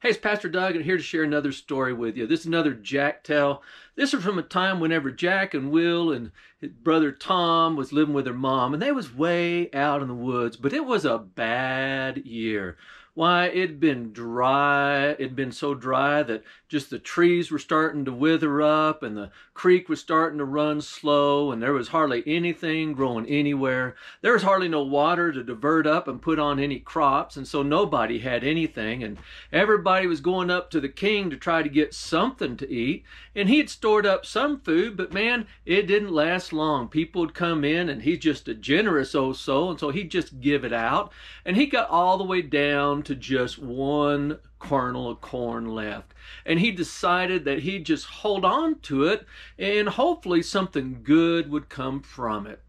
Hey, it's Pastor Doug, and here to share another story with you. This is another Jack tell. This is from a time whenever Jack and Will and his brother Tom was living with their mom, and they was way out in the woods, but it was a bad year. Why, it'd been dry. It'd been so dry that just the trees were starting to wither up, and the creek was starting to run slow, and there was hardly anything growing anywhere. There was hardly no water to divert up and put on any crops, and so nobody had anything, and everybody was going up to the king to try to get something to eat, and he had stored up some food, but man, it didn't last long. People would come in, and he's just a generous old soul, and so he'd just give it out, and he got all the way down to just one kernel of corn left, and he decided that he'd just hold on to it, and hopefully something good would come from it.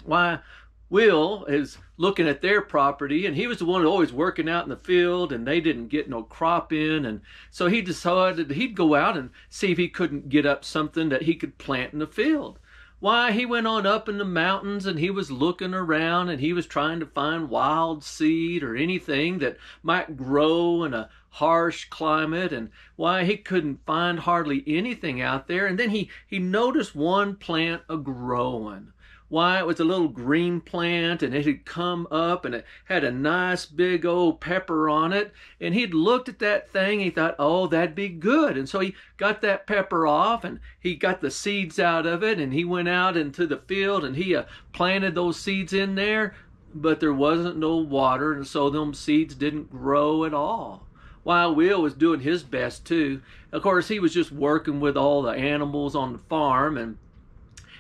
Why, Will is looking at their property, and he was the one always working out in the field, and they didn't get no crop in, and so he decided he'd go out and see if he couldn't get up something that he could plant in the field. Why, he went on up in the mountains, and he was looking around, and he was trying to find wild seed or anything that might grow in a harsh climate, and why, he couldn't find hardly anything out there. And then he noticed one plant a-growing. Why, it was a little green plant, and it had come up, and it had a nice big old pepper on it, and he'd looked at that thing, and he thought, oh, that'd be good. And so he got that pepper off, and he got the seeds out of it, and he went out into the field, and he planted those seeds in there, but there wasn't no water, and so them seeds didn't grow at all. Why, Will was doing his best too. Of course, he was just working with all the animals on the farm, and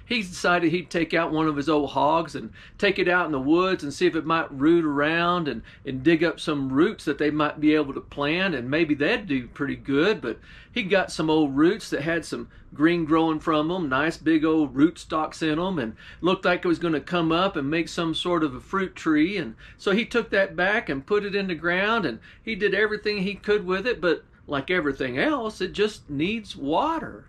he decided he'd take out one of his old hogs and take it out in the woods and see if it might root around and dig up some roots that they might be able to plant, and maybe that'd do pretty good. But he got some old roots that had some green growing from them, nice big old root stalks in them, and looked like it was going to come up and make some sort of a fruit tree. And so he took that back and put it in the ground, and he did everything he could with it, but like everything else, it just needs water.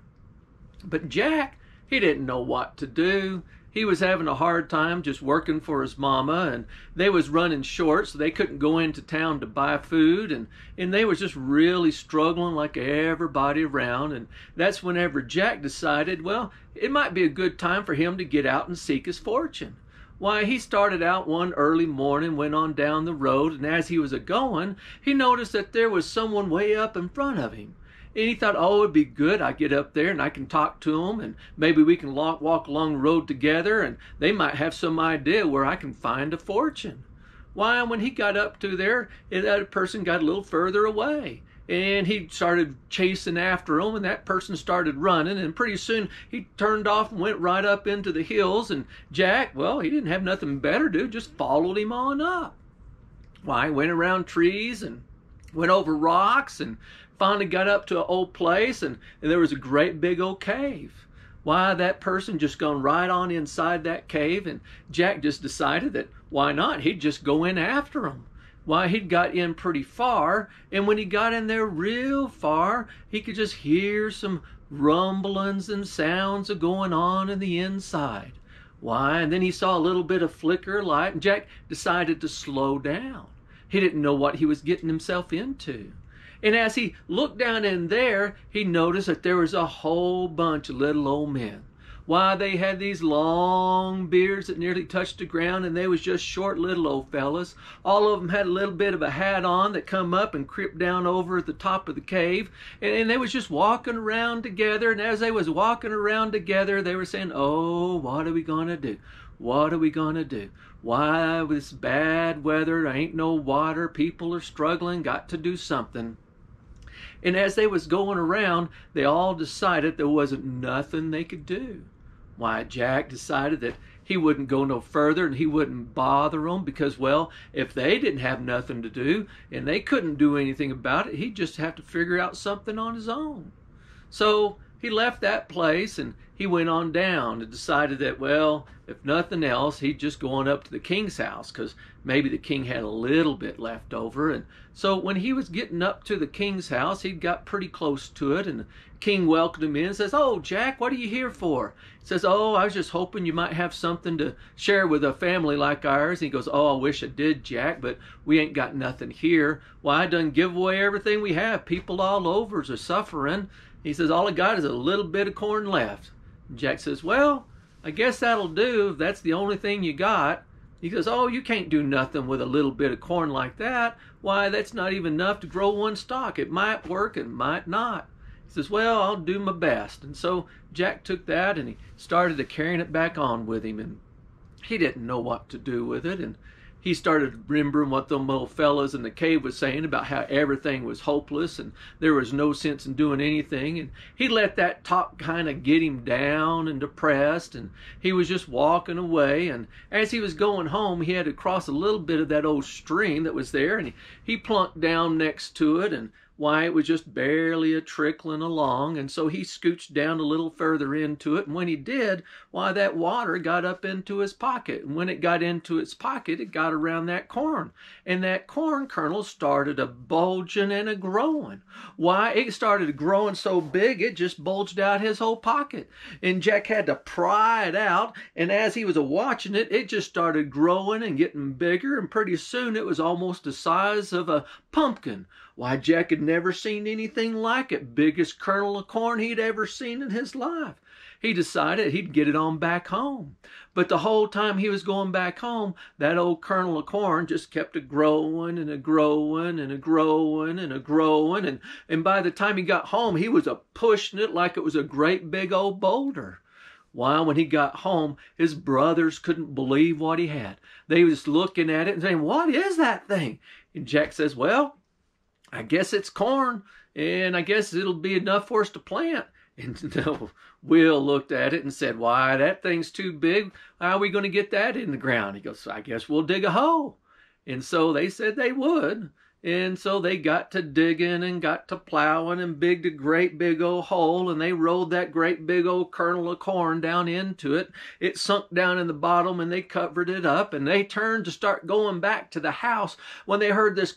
But Jack, he didn't know what to do. He was having a hard time just working for his mama, and they was running short, so they couldn't go into town to buy food, and they was just really struggling like everybody around. And that's whenever Jack decided, well, it might be a good time for him to get out and seek his fortune. Why, he started out one early morning, went on down the road, and as he was a-going, he noticed that there was someone way up in front of him. And he thought, oh, it'd be good. I get up there and I can talk to them, and maybe we can walk along the road together, and they might have some idea where I can find a fortune. Why, when he got up to there, that person got a little further away, and he started chasing after him, and that person started running, and pretty soon he turned off and went right up into the hills, and Jack, well, he didn't have nothing better to do, just followed him on up. Why, he went around trees and went over rocks, and finally got up to an old place, and there was a great big old cave. Why, that person just gone right on inside that cave, and Jack just decided that why not? He'd just go in after him. Why, he'd got in pretty far, and when he got in there real far, he could just hear some rumblings and sounds going on in the inside. Why, and then he saw a little bit of flicker of light, and Jack decided to slow down. He didn't know what he was getting himself into. And as he looked down in there, he noticed that there was a whole bunch of little old men. Why, they had these long beards that nearly touched the ground, and they was just short little old fellas. All of them had a little bit of a hat on that come up and crept down over at the top of the cave. And they was just walking around together, and as they was walking around together, they were saying, oh, what are we going to do? What are we going to do? Why, with this bad weather, there ain't no water, people are struggling, got to do something. And as they was going around, they all decided there wasn't nothing they could do. Why, Jack decided that he wouldn't go no further, and he wouldn't bother them because, well, if they didn't have nothing to do and they couldn't do anything about it, he'd just have to figure out something on his own. So he left that place and he went on down and decided that, well, if nothing else, he'd just go on up to the king's house because maybe the king had a little bit left over. And so when he was getting up to the king's house, he got pretty close to it, and the king welcomed him in and says, "Oh, Jack, what are you here for?" He says, "Oh, I was just hoping you might have something to share with a family like ours." And he goes, "Oh, I wish I did, Jack, but we ain't got nothing here. Why, I done give away everything we have. People all over are suffering." He says, "All I got is a little bit of corn left." And Jack says, "Well, I guess that'll do if that's the only thing you got." He goes, "Oh, you can't do nothing with a little bit of corn like that. Why, that's not even enough to grow one stalk. It might work, it might not." He says, "Well, I'll do my best." And so Jack took that and he started to carrying it back on with him. And he didn't know what to do with it. And he started remembering what them little fellas in the cave was saying about how everything was hopeless and there was no sense in doing anything. And he let that talk kind of get him down and depressed, and he was just walking away. And as he was going home, he had to cross a little bit of that old stream that was there, and he plunked down next to it, and why, it was just barely a trickling along. And so he scooched down a little further into it, and when he did, why, that water got up into his pocket. And when it got into its pocket, it got around that corn, and that corn kernel started a bulging and a growing. Why, it started growing so big it just bulged out his whole pocket, and Jack had to pry it out. And as he was watching it, it just started growing and getting bigger, and pretty soon it was almost the size of a pumpkin. Why, Jack had never seen anything like it. Biggest kernel of corn he'd ever seen in his life. He decided he'd get it on back home. But the whole time he was going back home, that old kernel of corn just kept a growing and a growing and a growing and a growing. And by the time he got home, he was a pushing it like it was a great big old boulder. Why, when he got home, his brothers couldn't believe what he had. They was looking at it and saying, "What is that thing?" And Jack says, "Well, I guess it's corn, and I guess it'll be enough for us to plant." And Will looked at it and said, "Why, that thing's too big. How are we going to get that in the ground?" He goes, "I guess we'll dig a hole." And so they said they would. And so they got to digging and got to plowing and digged a great big old hole, and they rolled that great big old kernel of corn down into it. It sunk down in the bottom, and they covered it up, and they turned to start going back to the house when they heard this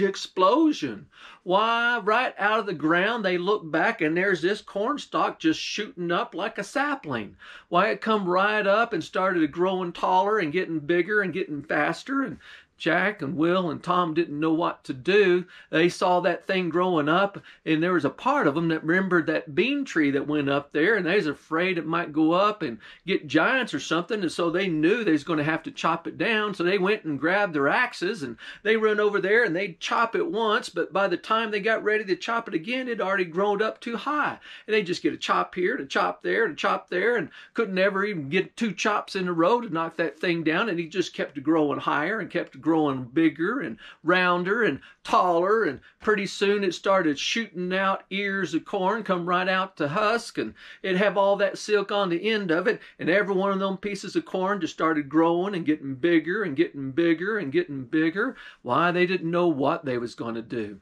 explosion. Why, right out of the ground, they looked back, and there's this corn stalk just shooting up like a sapling. Why, it come right up and started growing taller and getting bigger and getting faster. And Jack and Will and Tom didn't know what to do. They saw that thing growing up, and there was a part of them that remembered that bean tree that went up there, and they was afraid it might go up and get giants or something, and so they knew they was going to have to chop it down. So they went and grabbed their axes, and they run over there, and they'd chop it once, but by the time they got ready to chop it again, it already grown up too high. And they just get a chop here, to chop there, to chop there, and couldn't ever even get 2 chops in a row to knock that thing down, and he just kept growing higher and kept growing bigger and rounder and taller, and pretty soon it started shooting out ears of corn, come right out to husk, and it'd have all that silk on the end of it, and every one of them pieces of corn just started growing and getting bigger and getting bigger and getting bigger. Why, they didn't know what they was going to do.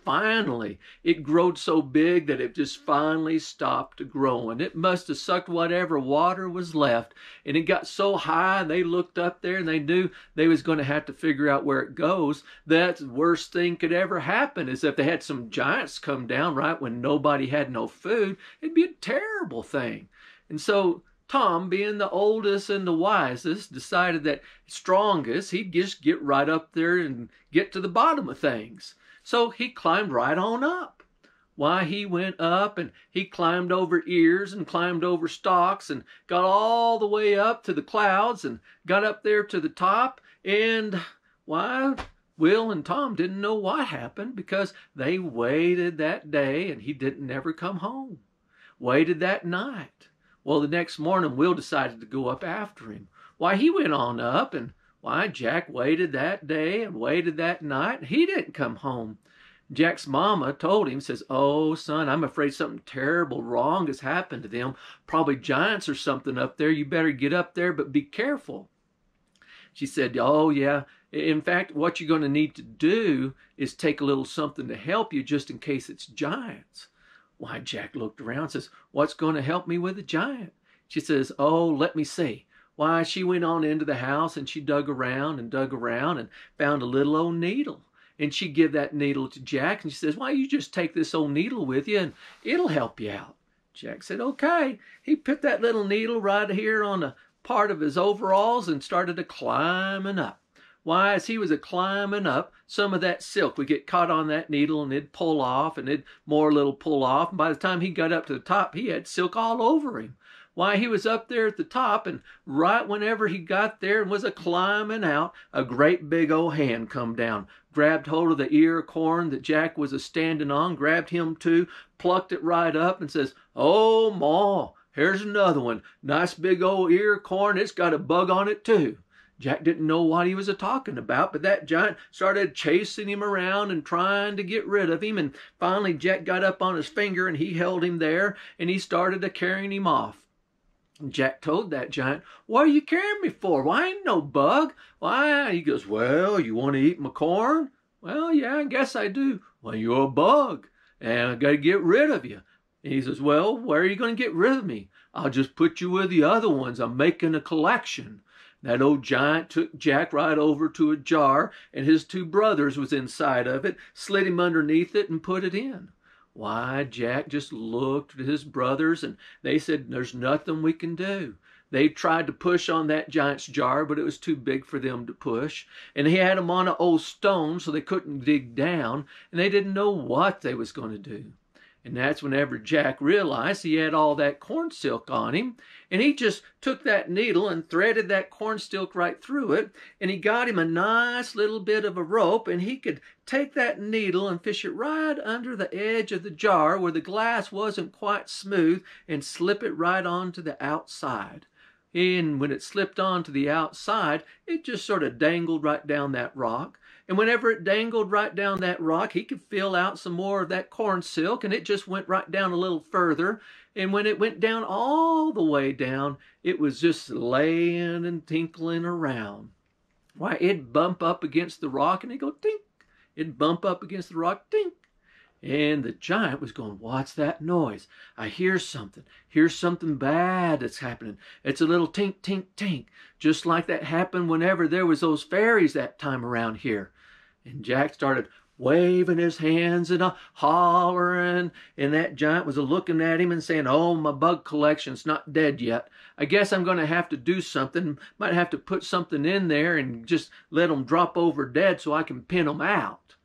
Finally, it growed so big that it just finally stopped growing. It must have sucked whatever water was left, and it got so high, they looked up there and they knew they was going to have to figure out where it goes. That's the worst thing could ever happen, is if they had some giants come down right when nobody had no food. It'd be a terrible thing. And so Tom, being the oldest and the wisest, decided that strongest, he'd just get right up there and get to the bottom of things. So he climbed right on up. Why, he went up and he climbed over ears and climbed over stalks and got all the way up to the clouds and got up there to the top. And why, Will and Tom didn't know what happened, because they waited that day and he didn't never come home. Waited that night. Well, the next morning, Will decided to go up after him. Why, he went on up, and why, Jack waited that day and waited that night, and he didn't come home. Jack's mama told him, says, "Oh, son, I'm afraid something terrible wrong has happened to them. Probably giants or something up there. You better get up there, but be careful." She said, "Oh, yeah. In fact, what you're going to need to do is take a little something to help you just in case it's giants." Why, Jack looked around and says, "What's going to help me with the giant?" She says, "Oh, let me see." Why, she went on into the house and she dug around and found a little old needle. And she give that needle to Jack, and she says, "Why, you just take this old needle with you and it'll help you out." Jack said, "Okay." He put that little needle right here on a part of his overalls and started a climbing up. Why, as he was a climbing up, some of that silk would get caught on that needle and it'd pull off and it'd more little pull off. And by the time he got up to the top, he had silk all over him. Why, he was up there at the top, and right whenever he got there and was a climbing out, a great big old hand come down, grabbed hold of the ear of corn that Jack was a-standing on, grabbed him too, plucked it right up and says, "Oh, Ma, here's another one. Nice big old ear of corn. It's got a bug on it too." Jack didn't know what he was a-talking about, but that giant started chasing him around and trying to get rid of him, and finally Jack got up on his finger and he held him there, and he started carrying him off. Jack told that giant, "What are you carrying me for? Why, I ain't no bug." Why, he goes, "Well, you want to eat my corn?" "Well, yeah, I guess I do." "Well, you're a bug, and I got to get rid of you." And he says, "Well, where are you going to get rid of me?" "I'll just put you with the other ones. I'm making a collection." That old giant took Jack right over to a jar, and his two brothers was inside of it, slid him underneath it, and put it in. Why, Jack just looked at his brothers, and they said, "There's nothing we can do." They tried to push on that giant's jar, but it was too big for them to push. And he had them on an old stone, so they couldn't dig down, and they didn't know what they was going to do. And that's whenever Jack realized he had all that corn silk on him, and he just took that needle and threaded that corn silk right through it, and he got him a nice little bit of a rope, and he could take that needle and fish it right under the edge of the jar where the glass wasn't quite smooth and slip it right onto the outside. And when it slipped onto the outside, it just sort of dangled right down that rock. And whenever it dangled right down that rock, he could fill out some more of that corn silk, and it just went right down a little further. And when it went down all the way down, it was just laying and tinkling around. Why, it'd bump up against the rock, and it'd go tink. It'd bump up against the rock, tink. And the giant was going, "What's that noise? I hear something. Here's something bad that's happening. It's a little tink, tink, tink, just like that happened whenever there was those fairies that time around here." And Jack started waving his hands and hollering, and that giant was looking at him and saying, "Oh, my bug collection's not dead yet. I guess I'm going to have to do something. Might have to put something in there and just let them drop over dead so I can pin them out."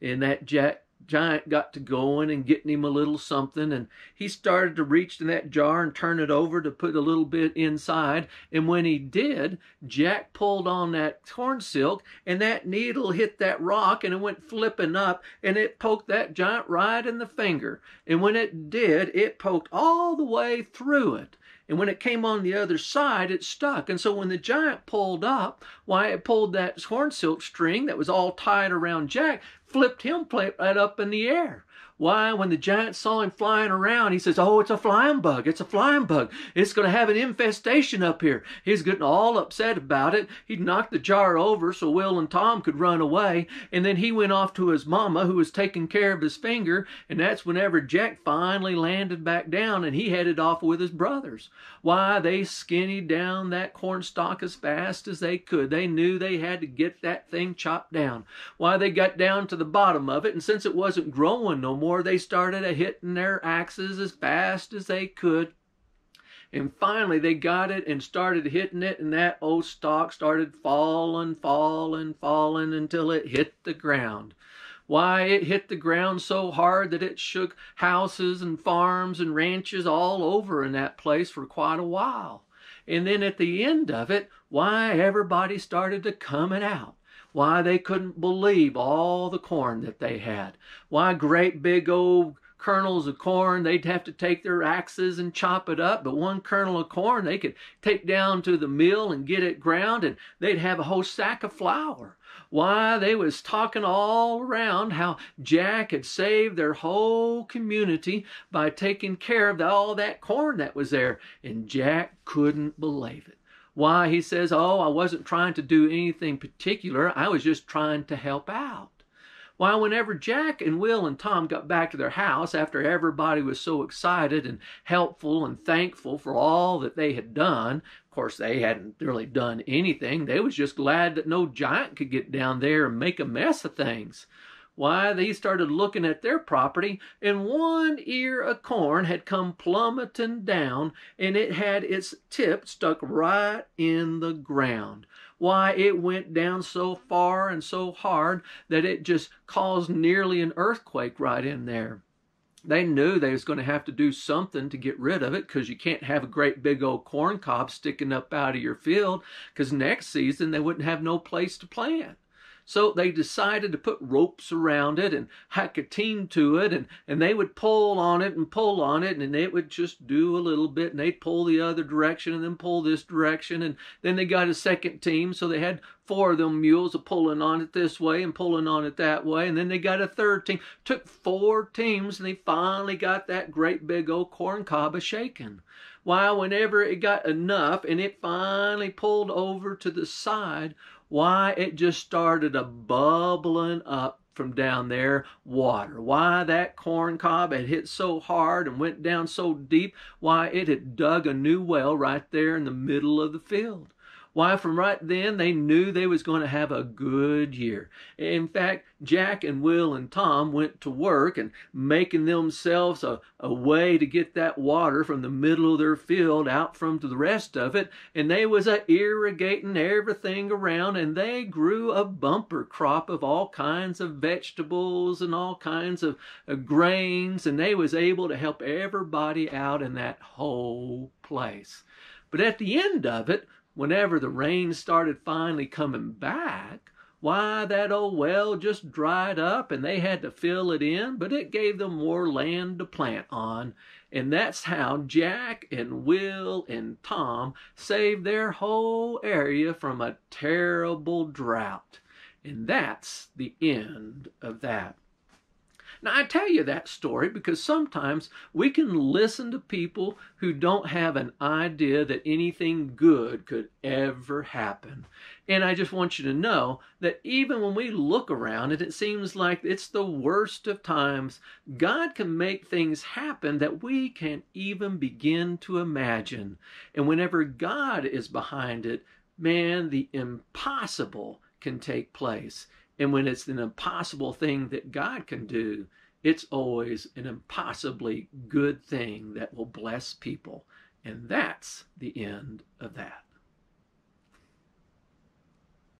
And that giant got to going and getting him a little something, and he started to reach in that jar and turn it over to put a little bit inside. And when he did, Jack pulled on that corn silk, and that needle hit that rock, and it went flipping up, and it poked that giant right in the finger. And when it did, it poked all the way through it. And when it came on the other side, it stuck. And so when the giant pulled up, why, it pulled that corn silk string that was all tied around Jack, flipped him right up in the air. Why, when the giant saw him flying around, he says, "Oh, it's a flying bug. It's a flying bug. It's going to have an infestation up here." He's getting all upset about it. He knocked the jar over so Will and Tom could run away. And then he went off to his mama, who was taking care of his finger. And that's whenever Jack finally landed back down, and he headed off with his brothers. Why, they skinnied down that corn stalk as fast as they could. They knew they had to get that thing chopped down. Why, they got down to the bottom of it, and since it wasn't growing no more, they started hitting their axes as fast as they could. And finally they got it and started hitting it, and that old stalk started falling until it hit the ground. Why, it hit the ground so hard that it shook houses and farms and ranches all over in that place for quite a while. And then at the end of it, why, everybody started to coming out. Why, they couldn't believe all the corn that they had. Why, great big old kernels of corn, they'd have to take their axes and chop it up, but one kernel of corn they could take down to the mill and get it ground, and they'd have a whole sack of flour. Why, they was talking all around how Jack had saved their whole community by taking care of all that corn that was there, and Jack couldn't believe it. Why, he says, "Oh, I wasn't trying to do anything particular. I was just trying to help out." Why, whenever Jack and Will and Tom got back to their house after everybody was so excited and helpful and thankful for all that they had done, of course they hadn't really done anything. They was just glad that no giant could get down there and make a mess of things. Why, they started looking at their property, and one ear of corn had come plummeting down, and it had its tip stuck right in the ground. Why, it went down so far and so hard that it just caused nearly an earthquake right in there. They knew they was going to have to do something to get rid of it, because you can't have a great big old corn cob sticking up out of your field, because next season they wouldn't have no place to plant. So they decided to put ropes around it and hack a team to it, and they would pull on it, and it would just do a little bit, and they'd pull the other direction and then pull this direction, and then they got a second team, so they had 4 of them mules pulling on it this way and pulling on it that way, and then they got a third team. Took 4 teams, and they finally got that great big old corn cob a-shaking. Why, whenever it got enough and it finally pulled over to the side, why, it just started bubbling up from down there water. Why, that corn cob had hit so hard and went down so deep, why, it had dug a new well right there in the middle of the field. Why, from right then, they knew they was going to have a good year. In fact, Jack and Will and Tom went to work and making themselves a way to get that water from the middle of their field out from to the rest of it, and they was irrigating everything around, and they grew a bumper crop of all kinds of vegetables and all kinds of grains, and they was able to help everybody out in that whole place. But at the end of it, whenever the rain started finally coming back, why, that old well just dried up and they had to fill it in, but it gave them more land to plant on. And that's how Jack and Will and Tom saved their whole area from a terrible drought. And that's the end of that. Now, I tell you that story because sometimes we can listen to people who don't have an idea that anything good could ever happen. And I just want you to know that even when we look around and it seems like it's the worst of times, God can make things happen that we can't even begin to imagine. And whenever God is behind it, man, the impossible can take place. And when it's an impossible thing that God can do, it's always an impossibly good thing that will bless people. And that's the end of that.